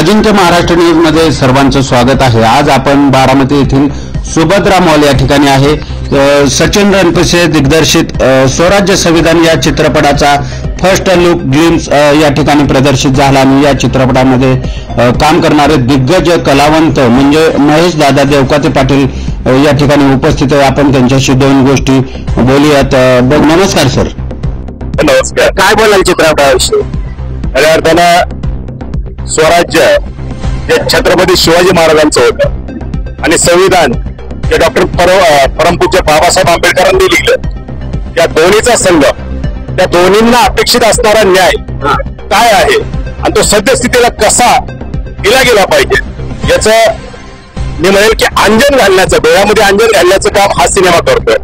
अजिंक्य Maharashtra news मध्ये सर्वांचं स्वागत आहे। आज आपण बारामती येथील सुभद्रा मॉल या ठिकाणी आहे। सचिन रणपिसे दिग्दर्शित स्वराज्य संविधान या चित्रपटाचा फर्स्ट लुक ग्लिम्स या ठिकाणी प्रदर्शित झाला आणि या चित्रपटामध्ये काम करणारे दिग्गज कलावंत म्हणजे महेश दादा देवकाते पाटील या ठिकाणी उपस्थित आहे। आपण त्यांच्याशी दोन गोष्टी बोलूयात। नमस्कार सर। नमस्कार। काय बोलाल चित्रपटाविषयी? खऱ्या अर्थानं स्वराज्य जे छत्रपती शिवाजी महाराजांचं होतं आणि संविधान जे डॉक्टर परमपूज्य बाबासाहेब आंबेडकरांनी लिहिलं, या दोन्हीचा संगम, त्या दोन्हींना अपेक्षित असणारा न्याय काय आहे आणि तो सद्यस्थितीला कसा दिला गेला पाहिजे याचं मी म्हणेल की अंजन घालण्याचं, डोळ्यामध्ये अंजन घालण्याचं काम हा सिनेमा करतोय।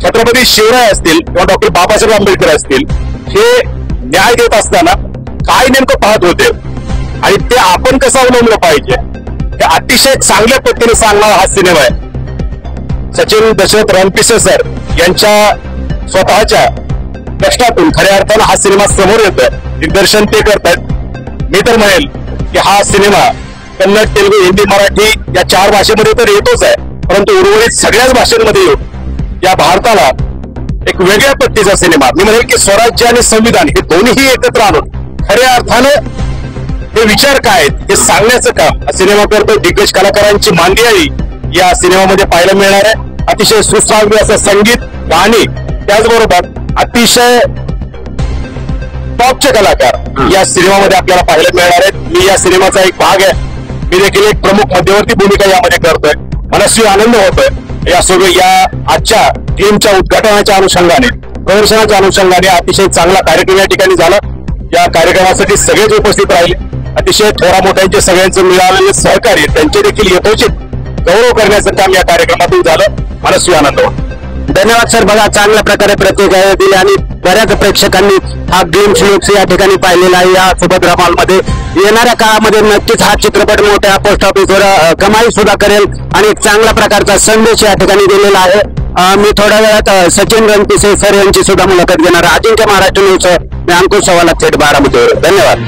छत्रपती शिवराय असतील किंवा डॉक्टर बाबासाहेब आंबेडकर असतील, हे न्याय देत असताना काय नेमकं पाहत होते आणि ते आपण कसं अवलंबलं पाहिजे हे अतिशय चांगल्या पद्धतीने सांगणारा हा सिनेमा आहे। सचिन दशरथ रणपिसे सर यांच्या स्वतःच्या कष्टातून खऱ्या अर्थानं हा सिनेमा समोर येतोय, दिग्दर्शन ते करतात। मी तर म्हणेल की हा सिनेमा कन्नड, तेलुगू, हिंदी, मराठी या 4 भाषेमध्ये तर येतोच आहे, परंतु उर्वरित सगळ्याच भाषांमध्ये येऊन या भारताला एक वेगळ्या पद्धतीचा सिनेमा, मी म्हणेल की स्वराज्य आणि संविधान हे दोन्हीही एकत्र आणून खऱ्या अर्थानं हे विचार काय हे सांगण्याचं काम हा सिनेमा करतो। दिग्गज कलाकारांची मांदियाळी या सिनेमामध्ये पाहायला मिळणार आहे। अतिशय सुश्राव्य असं संगीत, गाणी, त्याचबरोबर अतिशय टॉपचे कलाकार या सिनेमामध्ये आपल्याला पाहायला मिळणार आहेत। मी या सिनेमाचा एक भाग आहे, मी देखील एक प्रमुख मध्यवर्ती भूमिका यामध्ये करतोय। मनस्वी आनंद होतोय या आजच्या टीमच्या उद्घाटनाच्या अनुषंगाने, प्रदर्शनाच्या अनुषंगाने अतिशय चांगला कार्यक्रम या ठिकाणी झाला। या कार्यक्रमासाठी सगळेच उपस्थित राहिले। अतिशय थोरा मोठ्यांचे सगळ्यांचे मिळालेले सहकार्य, त्यांचे देखील यथोचित गौरव करण्याचं काम या कार्यक्रमातून झालं। मनस्वी आनंद होतो। धन्यवाद सर। बघा, चांगल्या प्रकारे प्रतिक्रिया दिली आणि बऱ्याच प्रेक्षकांनी हा ग्लिम्स लुक्स या ठिकाणी पाहिलेला आहे। या सुभद्रा मॉलमध्ये येणाऱ्या काळामध्ये नक्कीच हा चित्रपट मोठ्या पोस्ट ऑफिसवर कमाई सुद्धा करेल आणि एक चांगल्या प्रकारचा संदेश या ठिकाणी दिलेला आहे। मी थोड्या वेळात सचिन रणपिसे सर यांची सुद्धा मुलाखत घेणार। अजिंक्य महाराष्ट्र न्यूज मी अंकुश सवाला थेट बारामतीवर। धन्यवाद।